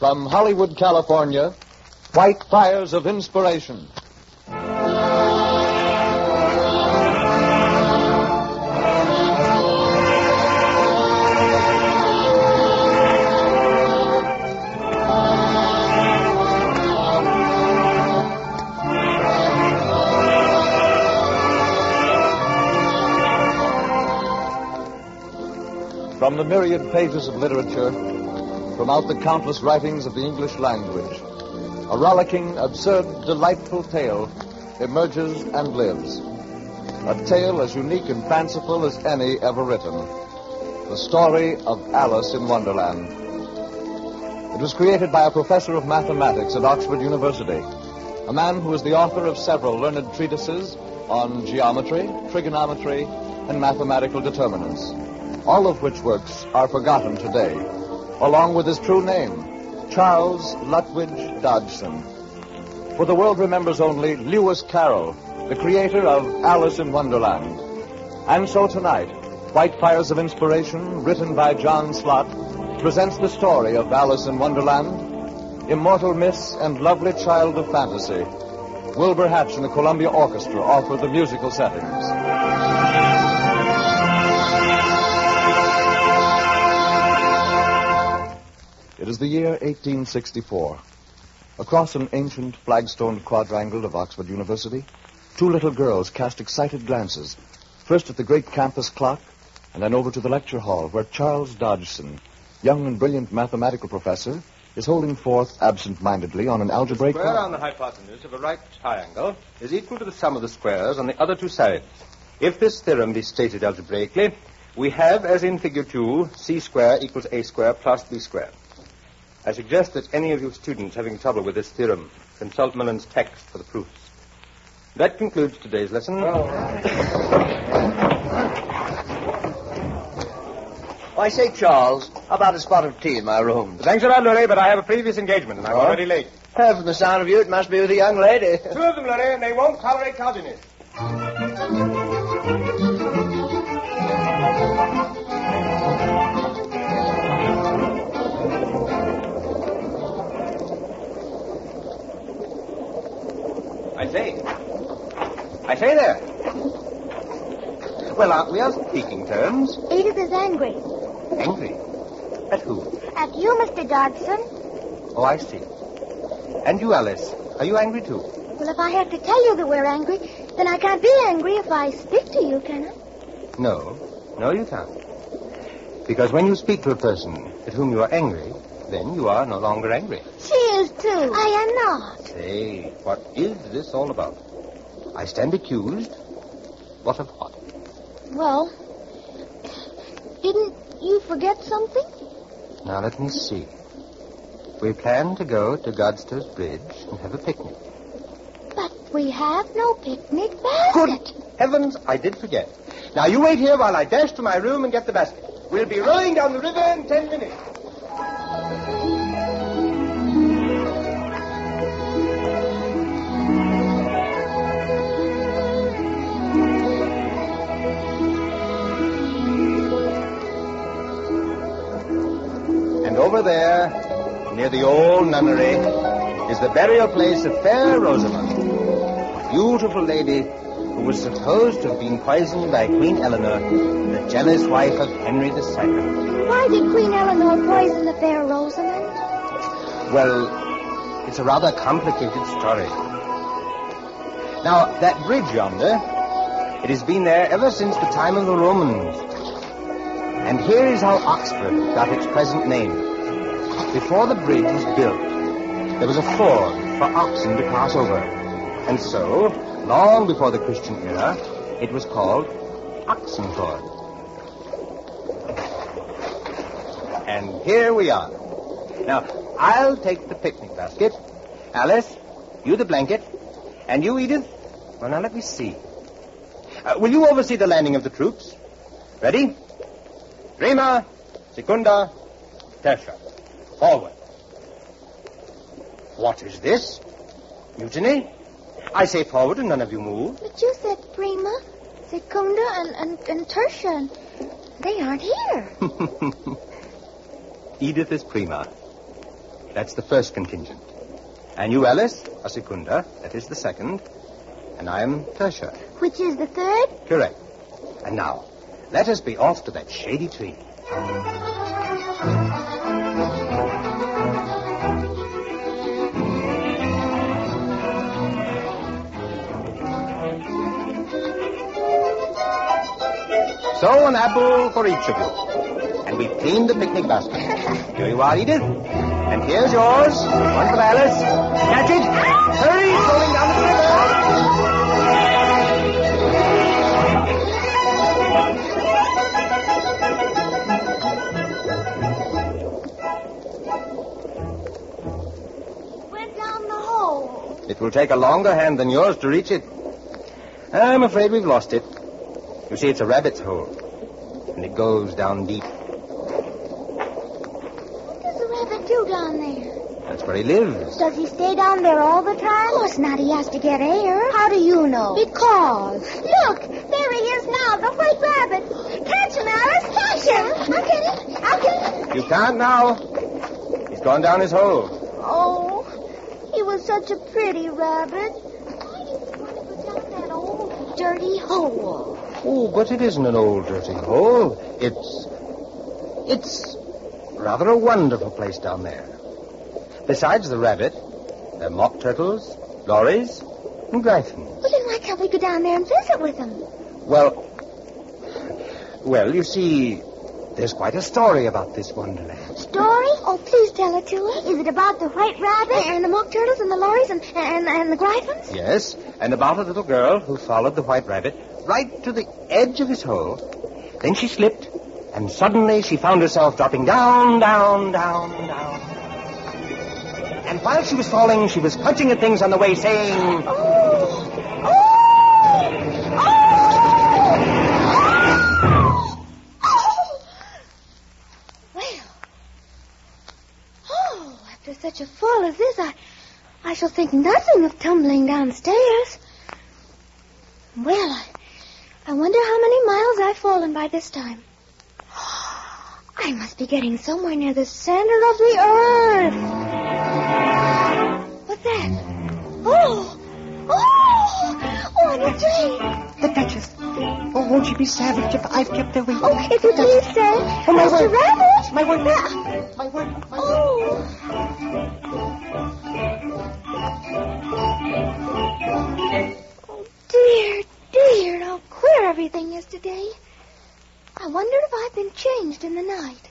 From Hollywood, California, White Fires of Inspiration. From the myriad pages of literature, from out the countless writings of the English language, a rollicking, absurd, delightful tale emerges and lives. A tale as unique and fanciful as any ever written. The story of Alice in Wonderland. It was created by a professor of mathematics at Oxford University, a man who is the author of several learned treatises on geometry, trigonometry, and mathematical determinants, all of which works are forgotten today, along with his true name, Charles Lutwidge Dodgson. For the world remembers only Lewis Carroll, the creator of Alice in Wonderland. And so tonight, White Fires of Inspiration, written by John Slott, presents the story of Alice in Wonderland, immortal miss and lovely child of fantasy. Wilbur Hatch and the Columbia Orchestra offer the musical settings. It is the year 1864. Across an ancient flagstoned quadrangle of Oxford University, two little girls cast excited glances, first at the great campus clock, and then over to the lecture hall, where Charles Dodgson, young and brilliant mathematical professor, is holding forth absent-mindedly on an algebraic... The square on the hypotenuse of a right triangle is equal to the sum of the squares on the other two sides. If this theorem be stated algebraically, we have, as in figure 2, c square equals a square plus b square. I suggest that any of you students having trouble with this theorem consult Millen's text for the proofs. That concludes today's lesson. I say, Charles, how about a spot of tea in my room? Thanks a lot, Lurie, but I have a previous engagement, and I'm already late. From the sound of you, it must be with a young lady. Two of them, Lurie, and they won't tolerate tardiness. I say there. Well, aren't we on speaking terms? Edith is angry. Angry? At who? At you, Mr. Dodgson. Oh, I see. And you, Alice, are you angry too? Well, if I have to tell you that we're angry, then I can't be angry if I speak to you, can I? No, you can't. Because when you speak to a person at whom you are angry, then you are no longer angry. She is too. I am not. Say, what is this all about? I stand accused. What of what? Well, didn't you forget something? Now, let me see. We plan to go to Godster's Bridge and have a picnic. But we have no picnic basket. Good heavens, I did forget. Now, you wait here while I dash to my room and get the basket. We'll be rowing down the river in 10 minutes. And over there, near the old nunnery, is the burial place of fair Rosamond, a beautiful lady who was supposed to have been poisoned by Queen Eleanor, the jealous wife of Henry II. Why did Queen Eleanor poison the fair Rosamond? Well, it's a rather complicated story. Now, that bridge yonder, it has been there ever since the time of the Romans. And here is how Oxford got its present name. Before the bridge was built, there was a ford for oxen to pass over. And so, long before the Christian era, it was called Oxenford. And here we are. Now, I'll take the picnic basket. Alice, you the blanket. And you, Edith? Well, now, let me see. Will you oversee the landing of the troops? Ready? Prima, secunda, tertia. Forward. What is this? Mutiny? I say forward and none of you move. But you said prima, secunda, and tertia, and they aren't here. Edith is prima. That's the first contingent. And you, Alice, are secunda. That is the second. And I am tertia. Which is the third? Correct. And now, let us be off to that shady tree. So an apple for each of you. And we've cleaned the picnic basket. Here you are, Edith. And here's yours. One for Alice. Catch it. Hurry, it's rolling down the river. Went down the hole. It will take a longer hand than yours to reach it. I'm afraid we've lost it. You see, it's a rabbit's hole. And it goes down deep. What does the rabbit do down there? That's where he lives. Does he stay down there all the time? Of course not. He has to get air. How do you know? Because. Look, there he is now, the white rabbit. Catch him, Alice. Catch him. I'll get him. I'll get him. You can't now. He's gone down his hole. Oh, he was such a pretty rabbit. Why did you want to go down that old, dirty hole? Oh, but it isn't an old dirty hole. It's rather a wonderful place down there. Besides the rabbit, there are mock turtles, lorries, and gryphons. Well, then why can't we go down there and visit with them? Well, you see, there's quite a story about this Wonderland. Story? Oh, please tell it to us. Is it about the white rabbit and the mock turtles and the lorries and the gryphons? Yes, and about a little girl who followed the white rabbit right to the edge of his hole. Then she slipped, and suddenly she found herself dropping down, down, down, down. And while she was falling, she was clutching at things on the way, saying... Oh! Well, after such a fall as this, I shall think nothing of tumbling downstairs. Well, I wonder how many miles I've fallen by this time. I must be getting somewhere near the center of the earth. What's that? Oh, on a tree. The Duchess. Oh, won't you be savage if I've kept her waiting? Oh, if you please, sir. Oh, my Mr. word. Rabbit. My word. Yeah. My word. My word. Oh. Dear, how queer everything is today. I wonder if I've been changed in the night.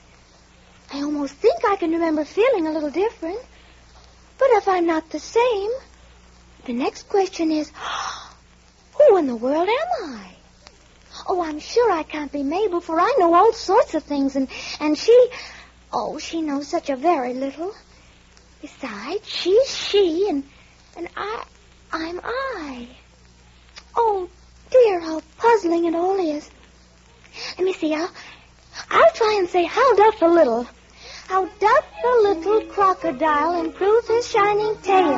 I almost think I can remember feeling a little different. But if I'm not the same, the next question is, who in the world am I? Oh, I'm sure I can't be Mabel, for I know all sorts of things, and she knows such a very little. Besides, she's she, and I'm I. Oh, dear, how puzzling it all is. Let me see, I'll try and say, how doth the little crocodile improve his shining tail,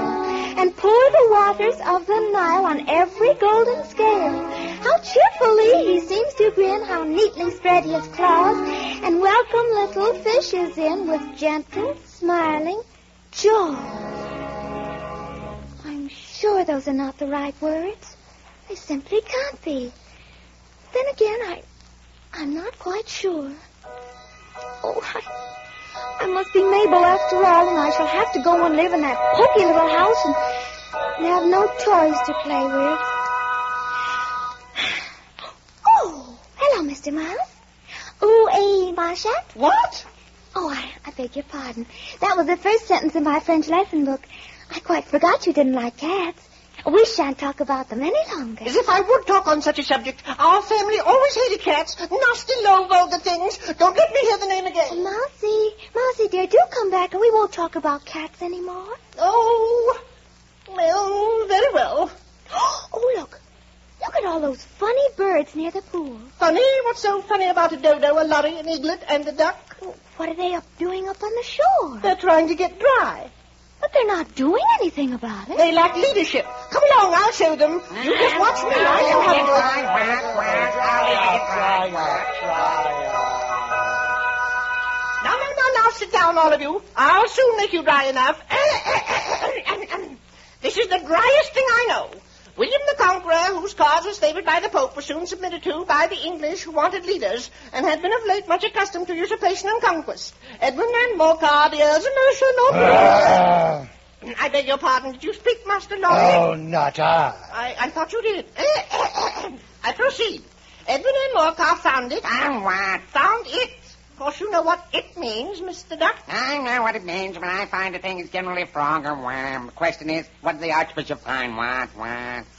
and pour the waters of the Nile on every golden scale? How cheerfully he seems to grin, how neatly spread his claws, and welcome little fishes in with gentle, smiling jaws. I'm sure those are not the right words. They simply can't be. Then again, I'm not quite sure. Oh, I must be Mabel after all, and I shall have to go and live in that poky little house and have no toys to play with. Oh, hello, Mr. Mouse. Ooh, Marchette? What? Oh, I beg your pardon. That was the first sentence in my French lesson book. I quite forgot you didn't like cats. We shan't talk about them any longer. As if I would talk on such a subject. Our family always hated cats. Nasty, low, vulgar things. Don't let me hear the name again. Mousie, dear, do come back, and we won't talk about cats anymore. Oh, well, very well. Oh, look at all those funny birds near the pool. Funny? What's so funny about a dodo, a lorry, an eaglet, and a duck? Oh, what are they doing up on the shore? They're trying to get dry. But they're not doing anything about it. They lack leadership. Come along, I'll show them. You just watch me. I shall have it. Now, sit down, all of you. I'll soon make you dry enough. This is the driest thing I know. William the Conqueror, whose cause was favored by the Pope, was soon submitted to by the English, who wanted leaders, and had been of late much accustomed to usurpation and conquest. Edwin and Morcar, the Earls of Mercia, Lord... I beg your pardon. Did you speak, Master Lorry? Oh, not I. I thought you did. I proceed. Edwin and Morcar found it. Found what? Found it. Of course, you know what it means, Mr. Duck. I know what it means. When I find a thing, it's generally a frog or worm. The question is, what did the Archbishop find? What?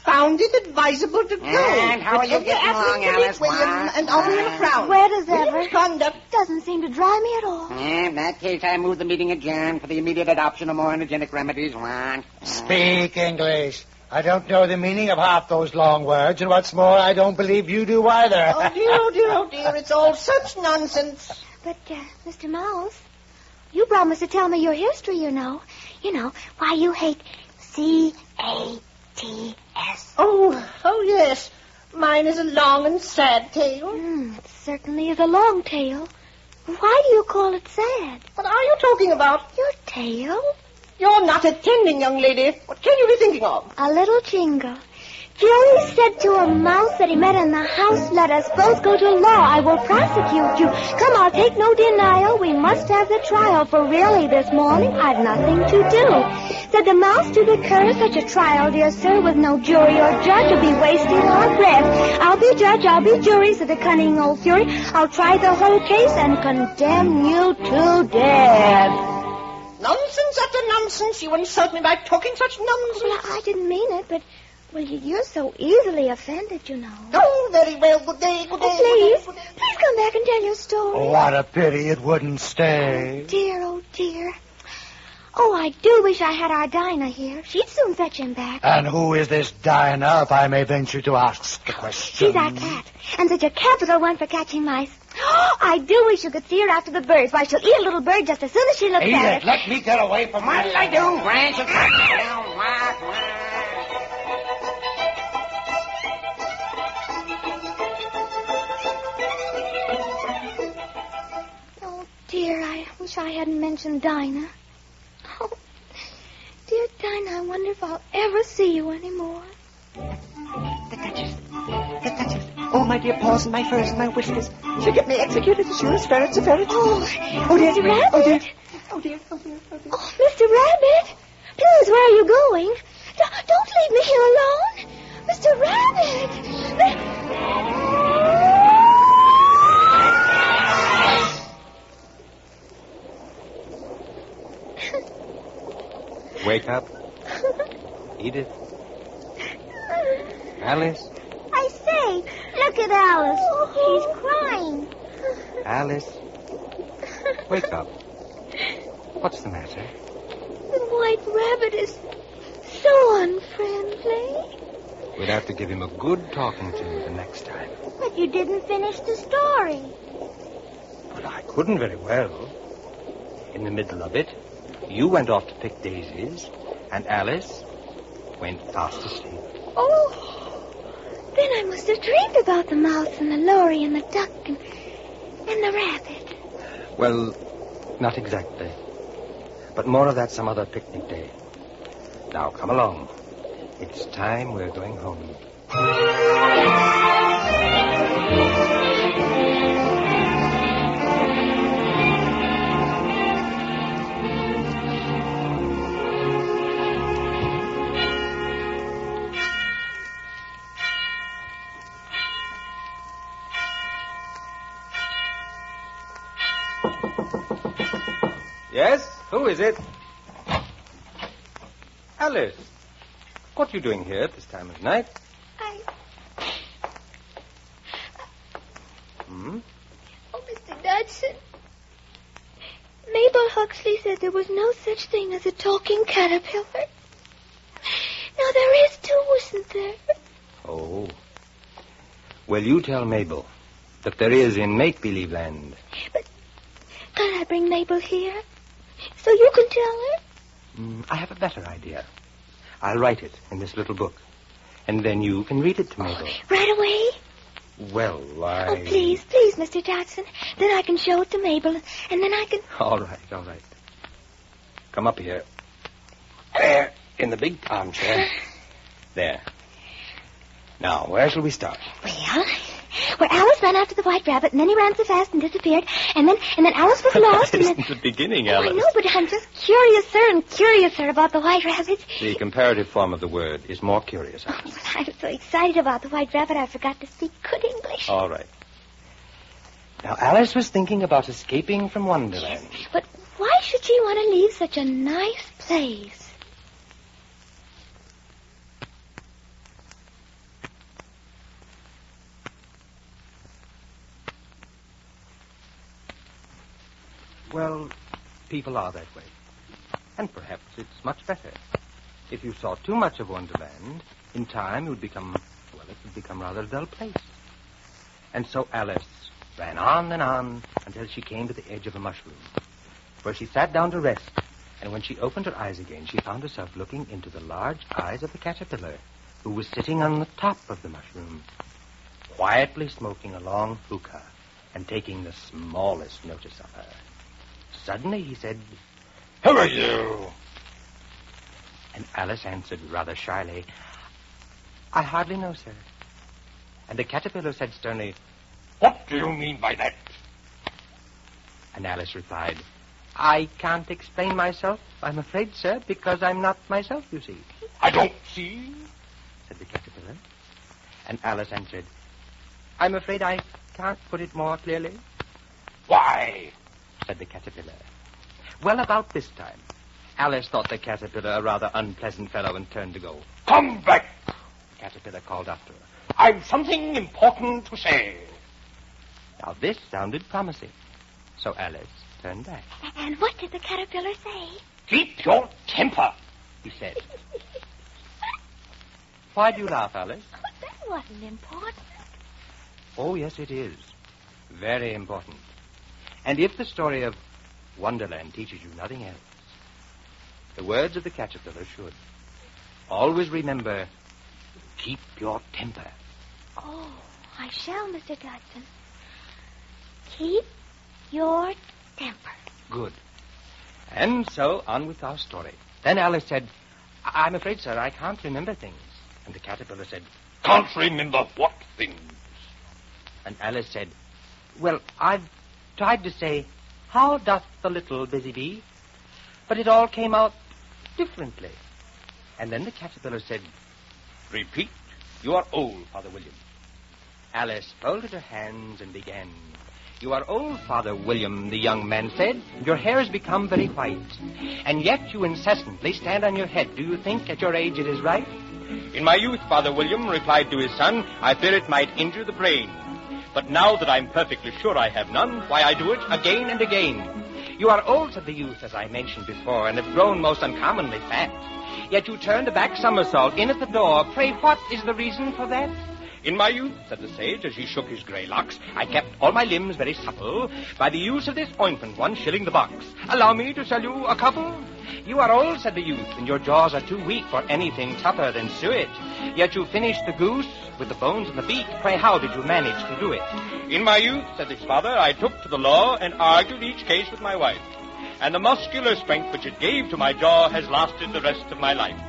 Found it advisable to go. And how are you getting along, Alice? William and only in a crowd. Where does ever? William's conduct Doesn't seem to dry me at all. In that case, I move the meeting adjourned for the immediate adoption of more energetic remedies. What? Speak English. I don't know the meaning of half those long words, and what's more, I don't believe you do either. Oh, dear, oh, dear, oh, dear. It's all such nonsense. But, Mr. Mouse, you promised to tell me your history, you know. You know, why you hate C-A-T-S. Oh, yes. Mine is a long and sad tale. It certainly is a long tale. Why do you call it sad? What are you talking about? Your tale? You're not attending, young lady. What can you be thinking of? A little jingle. Joey said to a mouse that he met in the house, let us both go to law. I will prosecute you. Come, I'll take no denial. We must have the trial, for really this morning I've nothing to do. Said the mouse to the cur, such a trial, dear sir, with no jury or judge, will be wasting our breath. I'll be judge, I'll be jury, said the cunning old fury. I'll try the whole case and condemn you to death. Nonsense after nonsense. You insult me by talking such nonsense. Well, I didn't mean it, but... Well, you're so easily offended, you know. Oh, very well. Good day, good day. Oh, please. Good day, good day. Please come back and tell your story. What a pity it wouldn't stay. Oh, dear. Oh, I do wish I had our Dinah here. She'd soon fetch him back. And who is this Dinah, if I may venture to ask the question? She's our cat, and such a capital one for catching mice. Oh, I do wish you could see her after the birds. Why, she'll eat a little bird just as soon as she looks at it. Let me get away from What her. did I do, Branch? You'll cut me down. What? Oh, dear, I wish I hadn't mentioned Dinah. Oh, dear Dinah, I wonder if I'll ever see you anymore. The Duchess. The Duchess. Oh, my dear paws and my furs and my whiskers. She'll get me executed as sure as ferret's a ferret. Oh, dear. Mr. Rabbit. Oh, dear. Oh, dear. Oh, dear. Oh, dear. Oh, Mr. Rabbit. Please, where are you going? Don't leave me here alone. Mr. Rabbit. Wake up. Edith. Alice. I say, look at Alice. She's crying. Alice. Wake up. What's the matter? The White Rabbit is so unfriendly. We'll have to give him a good talking to the next time. But you didn't finish the story. But I couldn't very well. In the middle of it, you went off to pick daisies, and Alice went fast asleep. Oh, then I must have dreamed about the mouse and the lorry and the duck and the rabbit. Well, not exactly. But more of that some other picnic day. Now, come along. It's time we're going home. Yes? Who is it? Alice. What are you doing here at this time of night? Oh, Mr. Dodson. Mabel Huxley said there was no such thing as a talking caterpillar. Now, there is too, isn't there? Oh. Well, you tell Mabel that there is in make-believe land. But can't I bring Mabel here so you can tell her? I have a better idea. I'll write it in this little book, and then you can read it to Mabel. Right away? Well, Oh, please, Mr. Jackson. Then I can show it to Mabel, and then I can... All right. Come up here. There, in the big armchair. There. Now, where shall we start? Well, Alice ran after the white rabbit, and then he ran so fast and disappeared, and then Alice was lost, That and then... isn't the beginning, Alice. I know, but I'm just curiouser about the white rabbit. The comparative form of the word is more curious, Alice. But I was so excited about the white rabbit, I forgot to speak good English. All right. Now, Alice was thinking about escaping from Wonderland. But why should she want to leave such a nice place? Well, people are that way. And perhaps it's much better. If you saw too much of Wonderland, in time it would become rather a dull place. And so Alice ran on and on until she came to the edge of a mushroom, where she sat down to rest. And when she opened her eyes again, she found herself looking into the large eyes of the caterpillar, who was sitting on the top of the mushroom, quietly smoking a long hookah and taking the smallest notice of her. Suddenly he said, "Who are you?" And Alice answered rather shyly, "I hardly know, sir." And the caterpillar said sternly, "What do you mean by that?" And Alice replied, "I can't explain myself, I'm afraid, sir, because I'm not myself, you see." "I don't see," said the caterpillar. And Alice answered, "I'm afraid I can't put it more clearly." "Why?" said the caterpillar. Well, about this time, Alice thought the caterpillar a rather unpleasant fellow and turned to go. "Come back," the caterpillar called after her. "I've something important to say." Now, this sounded promising, so Alice turned back. And what did the caterpillar say? "Keep your temper," he said. Why do you laugh, Alice? Oh, that wasn't important. Oh, yes, it is. Very important. And if the story of Wonderland teaches you nothing else, the words of the caterpillar should. Always remember, keep your temper. Oh, I shall, Mr. Dodson. Keep your temper. Good. And so, on with our story. Then Alice said, "I'm afraid, sir, I can't remember things." And the caterpillar said, "Can't remember what things?" And Alice said, "Well, I've tried to say, 'How doth the little busy bee?' But it all came out differently." And then the caterpillar said, "Repeat. You are old, Father William." Alice folded her hands and began. "You are old, Father William," the young man said. "Your hair has become very white, and yet you incessantly stand on your head. Do you think at your age it is right?" "In my youth," Father William replied to his son, "I fear it might injure the brain. But now that I'm perfectly sure I have none, why, I do it again and again." "You are old," said the youth, as I mentioned before, "and have grown most uncommonly fat. Yet you turned a back somersault in at the door. Pray, what is the reason for that?" "In my youth," said the sage, as he shook his grey locks, "I kept all my limbs very supple by the use of this ointment, 1 shilling the box. Allow me to sell you a couple?" "You are old," said the youth, "and your jaws are too weak for anything tougher than suet. Yet you finished the goose with the bones and the beak. Pray, how did you manage to do it?" "In my youth," said his father, "I took to the law and argued each case with my wife. And the muscular strength which it gave to my jaw has lasted the rest of my life."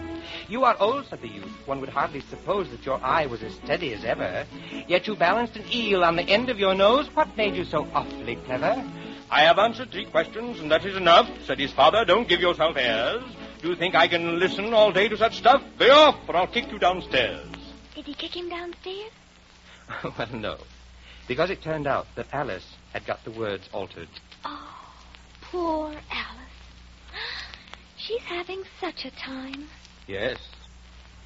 "You are old," said the youth. "One would hardly suppose that your eye was as steady as ever. Yet you balanced an eel on the end of your nose. What made you so awfully clever?" "I have answered 3 questions, and that is enough," said his father. "Don't give yourself airs. Do you think I can listen all day to such stuff? Be off, or I'll kick you downstairs." Did he kick him downstairs? Well, no. Because it turned out that Alice had got the words altered. Oh, poor Alice. She's having such a time. Yes.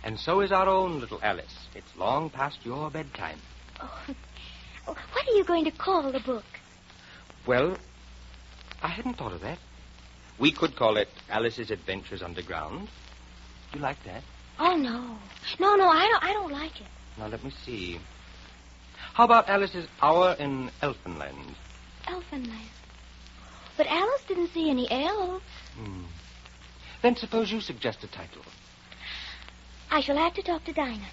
And so is our own little Alice. It's long past your bedtime. Oh, what are you going to call the book? Well, I hadn't thought of that. We could call it Alice's Adventures Underground. Do you like that? Oh, no. No, I don't like it. Now, let me see. How about Alice's Hour in Elfinland? Elfinland. But Alice didn't see any elves. Then suppose you suggest a title. I shall have to talk to Dinah.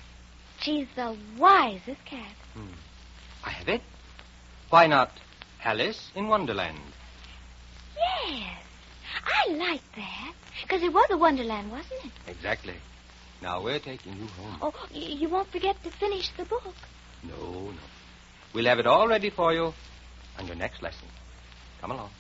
She's the wisest cat. I have it. Why not Alice in Wonderland? Yes. I like that. Because it was a Wonderland, wasn't it? Exactly. Now we're taking you home. Oh, you won't forget to finish the book. No. We'll have it all ready for you on your next lesson. Come along.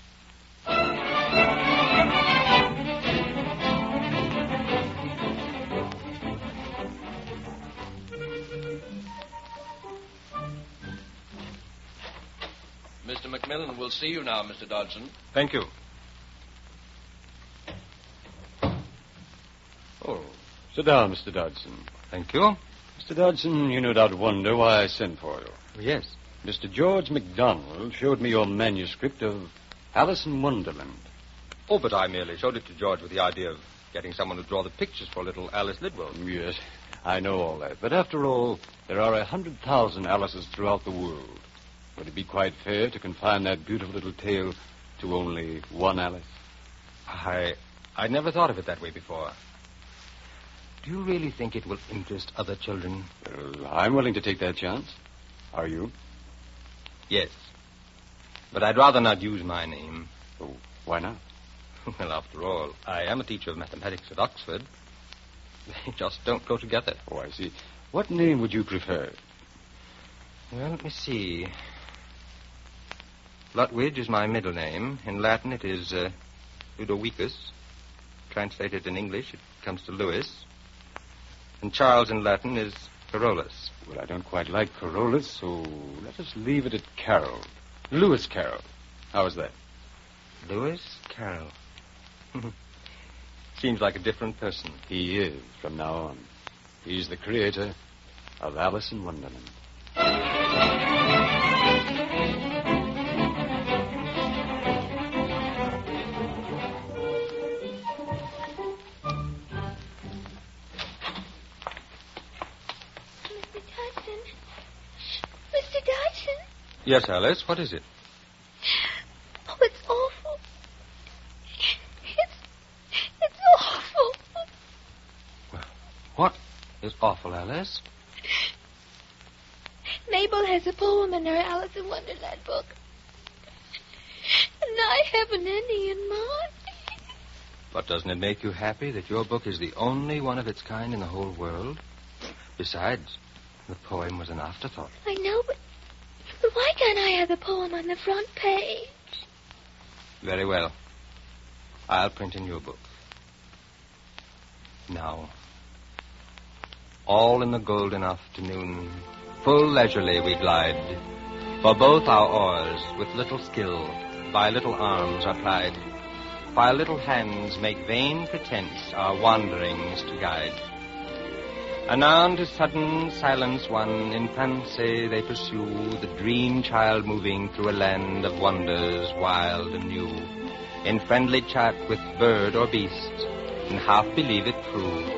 Mr. Macmillan will see you now, Mr. Dodson. Thank you. Oh, sit down, Mr. Dodson. Thank you. Mr. Dodson, you no doubt wonder why I sent for you. Yes. Mr. George MacDonald showed me your manuscript of Alice in Wonderland. Oh, but I merely showed it to George with the idea of getting someone to draw the pictures for little Alice Liddell. Yes, I know all that. But after all, there are 100,000 Alices throughout the world. Would it be quite fair to confine that beautiful little tale to only one Alice? I'd never thought of it that way before. Do you really think it will interest other children? Well, I'm willing to take that chance. Are you? Yes. But I'd rather not use my name. Oh, why not? Well, after all, I am a teacher of mathematics at Oxford. They just don't go together. Oh, I see. What name would you prefer? Well, let me see. Lutwidge is my middle name. In Latin, it is Ludovicus. Translated in English, it comes to Lewis. And Charles in Latin is Carolus. Well, I don't quite like Carolus, so let us leave it at Carroll. Lewis Carroll. How is that? Lewis Carroll. Seems like a different person. He is, from now on. He's the creator of Alice in Wonderland. Mr. Dodson? Yes, Alice, what is it? Oh, it's awful. It's awful. Well, what is awful, Alice? Mabel has a poem in her Alice in Wonderland book. And I haven't any in mine. But doesn't it make you happy that your book is the only one of its kind in the whole world? Besides, the poem was an afterthought. I know, but why can't I have the poem on the front page? Very well. I'll print in your book. Now, all in the golden afternoon, full leisurely we glide, for both our oars with little skill by little arms are plied, while little hands make vain pretense our wanderings to guide. Anon to sudden silence one, in fancy they pursue the dream child moving through a land of wonders wild and new, in friendly chat with bird or beast, and half believe it true.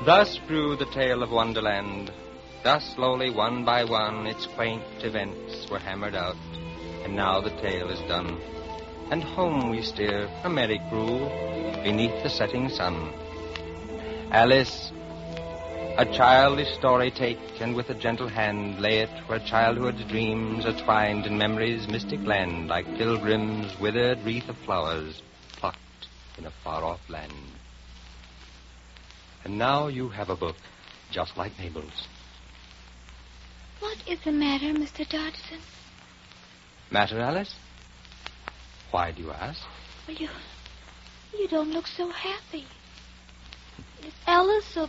Thus grew the tale of Wonderland. Thus slowly, one by one, its quaint events were hammered out. And now the tale is done. And home we steer, a merry crew, beneath the setting sun. Alice, a childish story take, and with a gentle hand lay it where childhood's dreams are twined in memory's mystic land, like pilgrims' withered wreath of flowers plucked in a far-off land. And now you have a book, just like Mabel's. What is the matter, Mr. Dodson? Matter, Alice? Why do you ask? Well, you don't look so happy. Is Alice a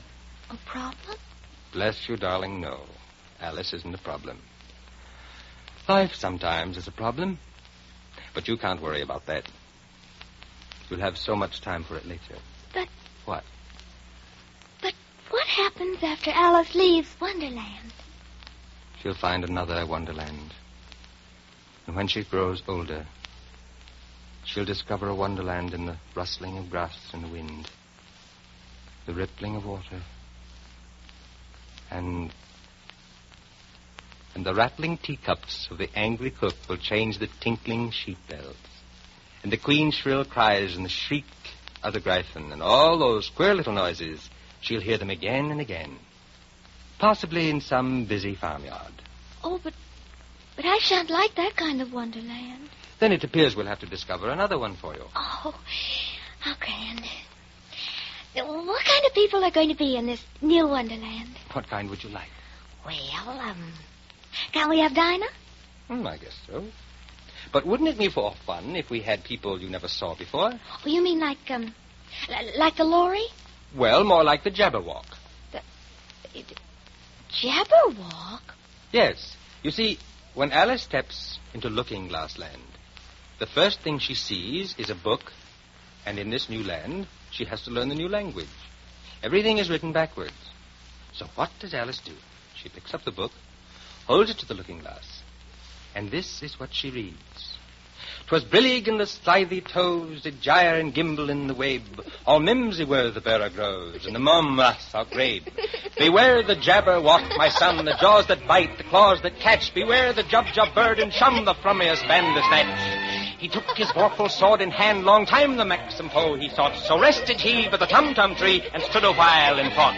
problem? Bless you, darling, no. Alice isn't a problem. Life sometimes is a problem. But you can't worry about that. You'll have so much time for it later. But... What? What happens after Alice leaves Wonderland? She'll find another Wonderland. And when she grows older, she'll discover a Wonderland in the rustling of grass in the wind, the rippling of water, and and the rattling teacups of the angry cook will change the tinkling sheep bells, and the queen's shrill cries and the shriek of the gryphon, and all those queer little noises, she'll hear them again and again, possibly in some busy farmyard. Oh, but I shan't like that kind of Wonderland. Then it appears we'll have to discover another one for you. Oh, how grand. What kind of people are going to be in this new Wonderland? What kind would you like? Well, can't we have Dinah? I guess so. But wouldn't it be for fun if we had people you never saw before? Oh, you mean like the Lorry? Well, more like the Jabberwock. The Jabberwock? Yes. You see, when Alice steps into Looking Glass Land, the first thing she sees is a book, and in this new land, she has to learn the new language. Everything is written backwards. So what does Alice do? She picks up the book, holds it to the looking glass, and this is what she reads. 'Twas brillig in the slithy toves, did gyre and gimble in the wabe. All mimsy were the bearer groves, and the mum outgrabe. Beware the Jabberwock, my son, the jaws that bite, the claws that catch. Beware the Jub-Jub bird, and shun the frummiest bandersnatch. He took his vorpal sword in hand, long time the maxim foe he sought. So rested he by the tum-tum tree, and stood a while in thought.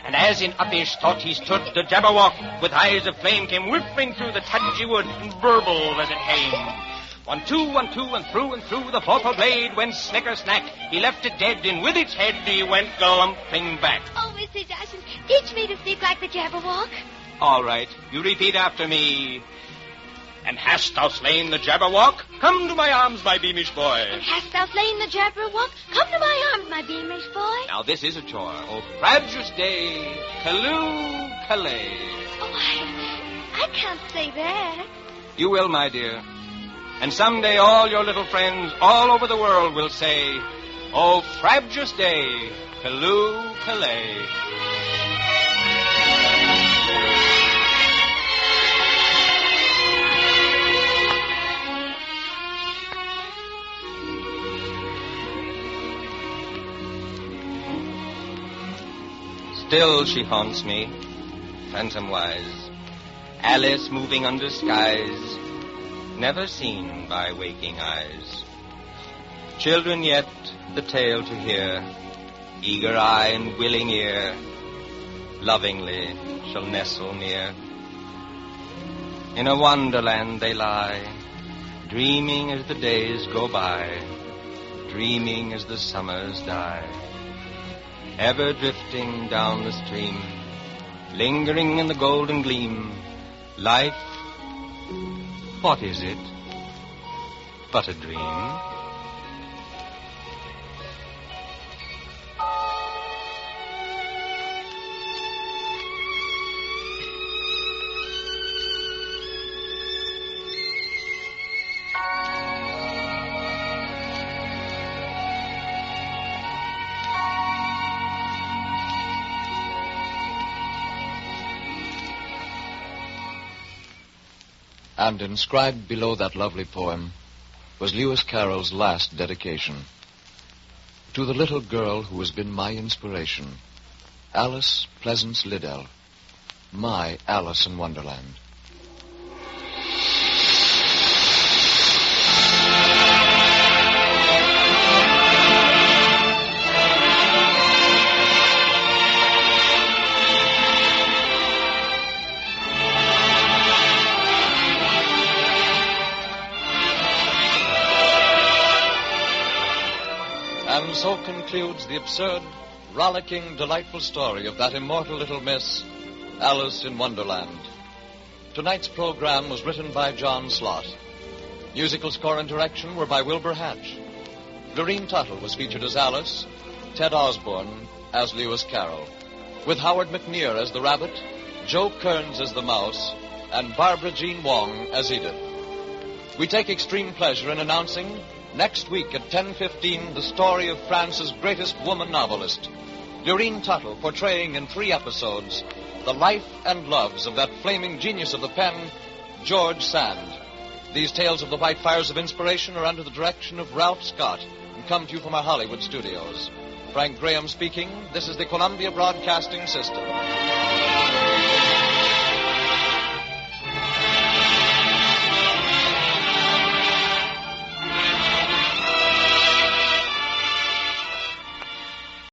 And as in uppish thought he stood, the Jabberwock, with eyes of flame, came whiffing through the tudgy wood, and burbled as it came. 1, 2, 1, 2, and through the vorpal blade went snicker-snack. He left it dead, and with its head he went glumping back. Oh, Mr. Dawson, teach me to speak like the Jabberwock. All right, you repeat after me. And hast thou slain the Jabberwock? Come to my arms, my beamish boy. And hast thou slain the Jabberwock? Come to my arms, my beamish boy. Now this is a chore. Oh, frabjous day, calloo, calais. Oh, I can't say that. You will, my dear. And someday all your little friends all over the world will say, oh, frabjous day, calloo, calais. Still she haunts me, phantom-wise, Alice moving under skies, never seen by waking eyes. Children yet the tale to hear, eager eye and willing ear, lovingly shall nestle near. In a wonderland they lie, dreaming as the days go by, dreaming as the summers die. Ever drifting down the stream, lingering in the golden gleam. Life, what is it but a dream? And inscribed below that lovely poem was Lewis Carroll's last dedication. To the little girl who has been my inspiration, Alice Pleasance Liddell, my Alice in Wonderland. And so concludes the absurd, rollicking, delightful story of that immortal little miss, Alice in Wonderland. Tonight's program was written by John Slott. Musical score and direction were by Wilbur Hatch. Doreen Tuttle was featured as Alice, Ted Osborne as Lewis Carroll, with Howard McNear as the rabbit, Joe Kearns as the mouse, and Barbara Jean Wong as Edith. We take extreme pleasure in announcing next week at 10:15 the story of France's greatest woman novelist, Doreen Tuttle, portraying in 3 episodes the life and loves of that flaming genius of the pen, George Sand. These tales of the white fires of inspiration are under the direction of Ralph Scott and come to you from our Hollywood studios. Frank Graham speaking. This is the Columbia Broadcasting System.